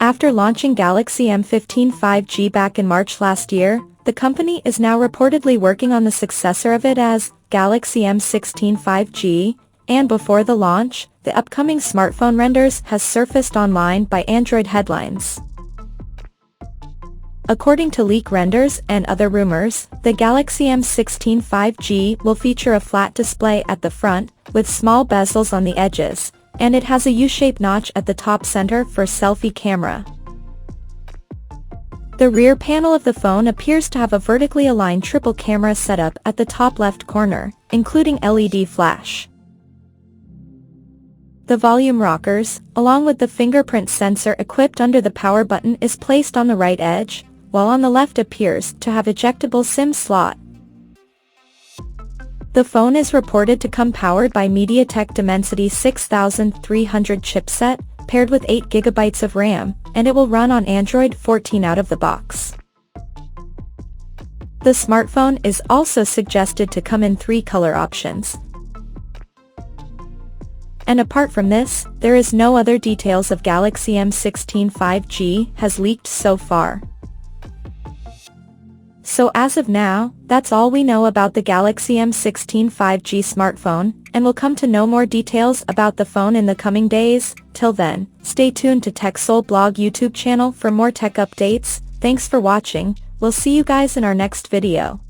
After launching Galaxy M15 5G back in March last year, the company is now reportedly working on the successor of it as Galaxy M16 5G, and before the launch, the upcoming smartphone renders has surfaced online by Android headlines. According to leak renders and other rumors, the Galaxy M16 5G will feature a flat display at the front, with small bezels on the edges, and it has a U-shaped notch at the top center for selfie camera. The rear panel of the phone appears to have a vertically aligned triple camera setup at the top left corner, including LED flash. The volume rockers, along with the fingerprint sensor equipped under the power button, is placed on the right edge, while on the left appears to have ejectable SIM slot. The phone is reported to come powered by MediaTek Dimensity 6300 chipset, paired with 8 GB of RAM, and it will run on Android 14 out of the box. The smartphone is also suggested to come in 3 color options. And apart from this, there is no other details of Galaxy M16 5G has leaked so far. So as of now, that's all we know about the Galaxy M16 5G smartphone, and we'll come to know more details about the phone in the coming days. Till then, stay tuned to TechSole Blog YouTube channel for more tech updates. Thanks for watching, we'll see you guys in our next video.